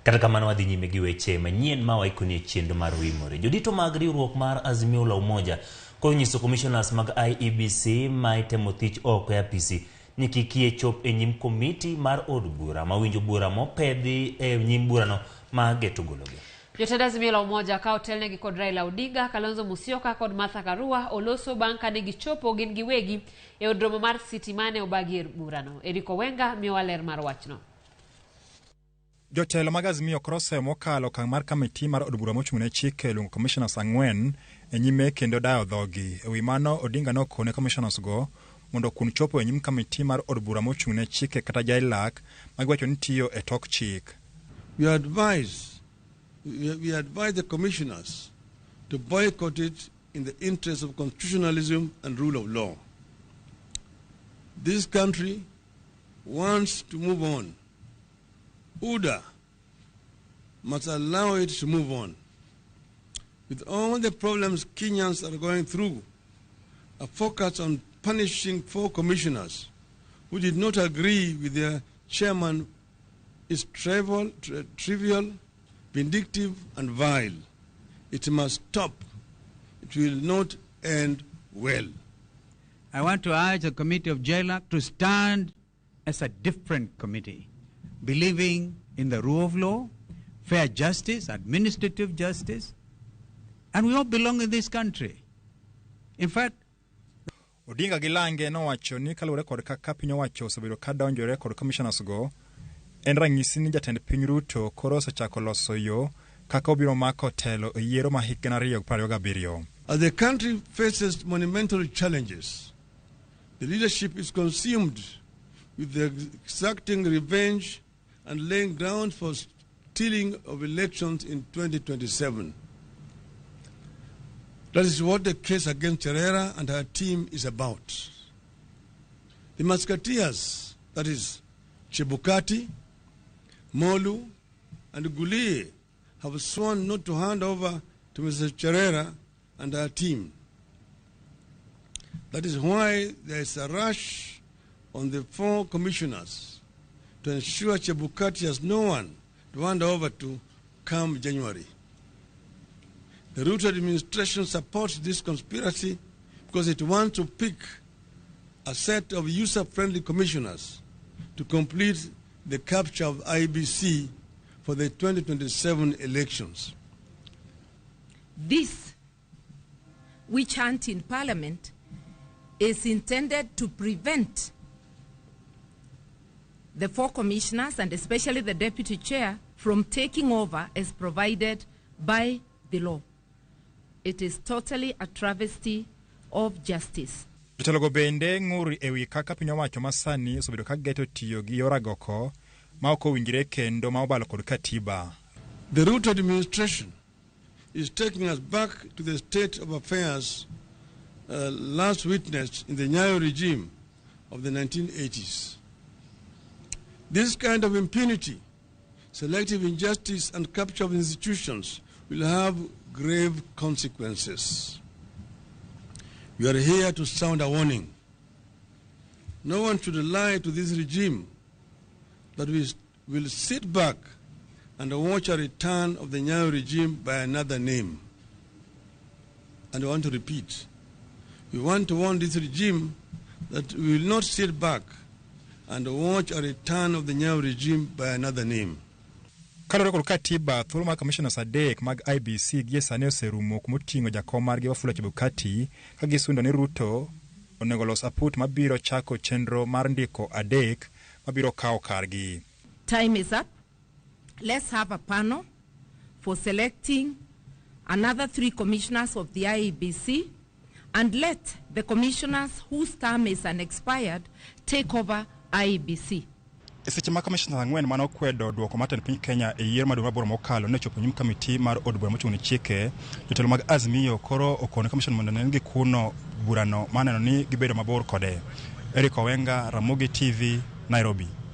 Kata kamano wadhi nyime gi weche manyien ma waikoni chenro mar wimore. Jodito mag riwruok mar Azimio la Umoja konyiso commissioners mag IEBC ma itemo thich oko e apisi ni kikie chop e nyim komiti mar od bura ma winjo bura mopedhi e nyim burano ma geto gologe. Jotend Azimio la Umoja ka otelnegi kod Raila Odinga, Kalonzo Musyoka kod Martha Karua oloso bang' kane gichopo gin giwegi e od romo mar City mane obagi burano. Eriko Wenga miyo ler mar wachno. Jotelo mag Azimio krose mokalo okang' mar kamiti mar od bura mochung'ne chike luongo commissioners 4 e nyime kendo dayo dhogi. E wi mano Odinga nokone commissioners go mondo kun chopo e nyim kamiti mar od bura mochung'ne chike kata jailak magwacho ni tiyo e tok chik. We advise the commissioners to boycott it in the interest of constitutionalism and rule of law. This country wants to move on. UDA must allow it to move on. With all the problems Kenyans are going through, a focus on punishing 4 commissioners who did not agree with their chairman is trivial, vindictive and vile. It must stop. It will not end well. I want to urge the Committee of JLAC to stand as a different committee, believing in the rule of law, fair justice, administrative justice, and we all belong in this country. In fact, Odinga gilange no wacho ni kalure kod kaka piny owacho osebedo ka donjore kod commissioners go en ranyisi ni jatend piny Ruto koro osechako loso yo kaka obiro mako telo e yiero ma higni 2027. As the country faces monumental challenges, the leadership is consumed with the exacting revenge and laying ground for stealing of elections in 2027. That is what the case against Cherera and her team is about. The Musketeers, that is Chebukati, Molu, and Gulie, have sworn not to hand over to Mr. Cherera and her team. That is why there is a rush on the 4 commissioners to ensure Chebukati has no one to hand over to come January. The Ruto administration supports this conspiracy because it wants to pick a set of user-friendly commissioners to complete the capture of IBC for the 2027 elections. This witch hunt in Parliament is intended to prevent the 4 commissioners and especially the deputy chair from taking over as provided by the law. It is totally a travesty of justice. Jotelo bende ng'uri ewi kaka piny owacho masani osebedo ka geto tiyo gi yor agoko ma ok owinjore kendo ma obalo kod katiba. The Ruto administration is taking us back to the state of affairs last witnessed in the Nyayo regime of the 1980s. This kind of impunity, selective injustice and capture of institutions will have grave consequences. We are here to sound a warning. No one should lie to this regime that we will sit back and watch a return of the Nyayo regime by another name. And I want to repeat, we want to warn this regime that we will not sit back and watch a return of the Nyayo regime by another name. Kalore kod katiba, thuolo mar commissioners 3 mag IBC gie sani oserumo kumoting'o jakom margi Wafula Chebukati ka gisundo ni Ruto onego los aput mabiro chako chenro mar ndiko 3 mabiro kawo kargi. Time is up. Let's have a panel for selecting another 3 commissioners of the IEBC and let the commissioners whose term is unexpired take over IEBC. Seche ma commissioners 4 mano kwedo duoko mar piny Kenya e yiero maduong' maboro mokalo ne chopo nyim kamiti mar od bura mochung'ne chike, jotelo mag Azimio koro okone commission mondo ne gikuno burano maneno ni gibedo mabor kode. Eriko Wenga, Ramogi TV, Nairobi.